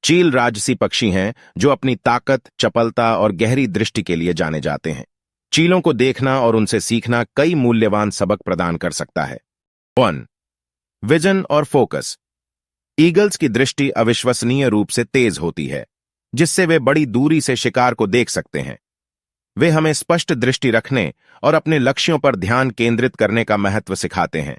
चील राजसी पक्षी हैं जो अपनी ताकत, चपलता और गहरी दृष्टि के लिए जाने जाते हैं। चीलों को देखना और उनसे सीखना कई मूल्यवान सबक प्रदान कर सकता है। 1. विजन और फोकस। ईगल्स की दृष्टि अविश्वसनीय रूप से तेज होती है, जिससे वे बड़ी दूरी से शिकार को देख सकते हैं। वे हमें स्पष्ट दृष्टि रखने और अपने लक्ष्यों पर ध्यान केंद्रित करने का महत्व सिखाते हैं।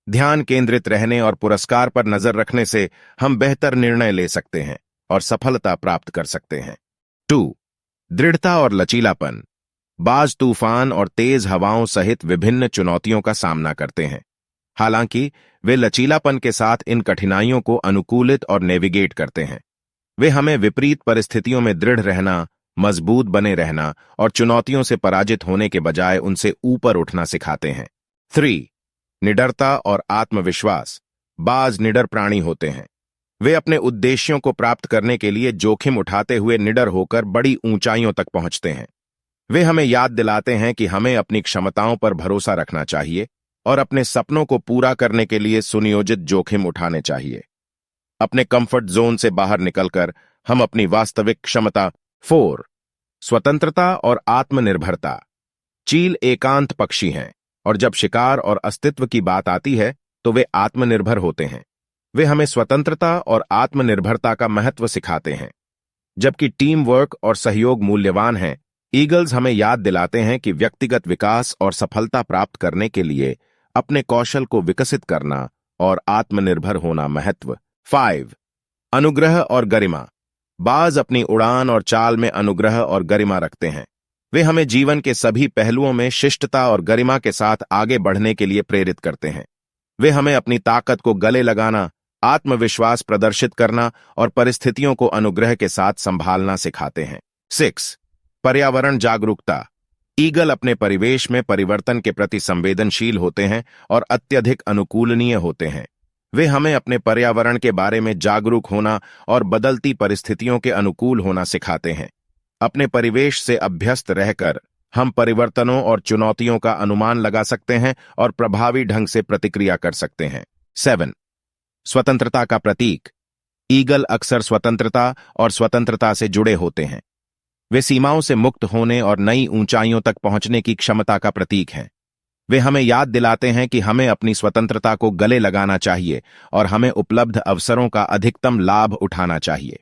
ध्यान केंद्रित रहने और पुरस्कार पर नजर रखने से हम बेहतर निर्णय ले सकते हैं और सफलता प्राप्त कर सकते हैं। 2. दृढ़ता और लचीलापन। बाज तूफान और तेज हवाओं सहित विभिन्न चुनौतियों का सामना करते हैं। हालांकि वे लचीलापन के साथ इन कठिनाइयों को अनुकूलित और नेविगेट करते हैं। वे हमें विपरीत परिस्थितियों में दृढ़ रहना, मजबूत बने रहना और चुनौतियों से पराजित होने के बजाय उनसे ऊपर उठना सिखाते हैं। 3. निडरता और आत्मविश्वास। बाज निडर प्राणी होते हैं। वे अपने उद्देश्यों को प्राप्त करने के लिए जोखिम उठाते हुए निडर होकर बड़ी ऊंचाइयों तक पहुंचते हैं। वे हमें याद दिलाते हैं कि हमें अपनी क्षमताओं पर भरोसा रखना चाहिए और अपने सपनों को पूरा करने के लिए सुनियोजित जोखिम उठाने चाहिए। अपने कंफर्ट जोन से बाहर निकलकर हम अपनी वास्तविक क्षमता। 4. स्वतंत्रता और आत्मनिर्भरता। चील एकांत पक्षी हैं और जब शिकार और अस्तित्व की बात आती है तो वे आत्मनिर्भर होते हैं। वे हमें स्वतंत्रता और आत्मनिर्भरता का महत्व सिखाते हैं। जबकि टीम वर्क और सहयोग मूल्यवान हैं, ईगल्स हमें याद दिलाते हैं कि व्यक्तिगत विकास और सफलता प्राप्त करने के लिए अपने कौशल को विकसित करना और आत्मनिर्भर होना महत्व। 5. अनुग्रह और गरिमा। बाज अपनी उड़ान और चाल में अनुग्रह और गरिमा रखते हैं। वे हमें जीवन के सभी पहलुओं में शिष्टता और गरिमा के साथ आगे बढ़ने के लिए प्रेरित करते हैं। वे हमें अपनी ताकत को गले लगाना, आत्मविश्वास प्रदर्शित करना और परिस्थितियों को अनुग्रह के साथ संभालना सिखाते हैं। 6. पर्यावरण जागरूकता। ईगल अपने परिवेश में परिवर्तन के प्रति संवेदनशील होते हैं और अत्यधिक अनुकूलनीय होते हैं। वे हमें अपने पर्यावरण के बारे में जागरूक होना और बदलती परिस्थितियों के अनुकूल होना सिखाते हैं। अपने परिवेश से अभ्यस्त रहकर हम परिवर्तनों और चुनौतियों का अनुमान लगा सकते हैं और प्रभावी ढंग से प्रतिक्रिया कर सकते हैं। 7. स्वतंत्रता का प्रतीक। ईगल अक्सर स्वतंत्रता और स्वतंत्रता से जुड़े होते हैं। वे सीमाओं से मुक्त होने और नई ऊंचाइयों तक पहुंचने की क्षमता का प्रतीक हैं। वे हमें याद दिलाते हैं कि हमें अपनी स्वतंत्रता को गले लगाना चाहिए और हमें उपलब्ध अवसरों का अधिकतम लाभ उठाना चाहिए।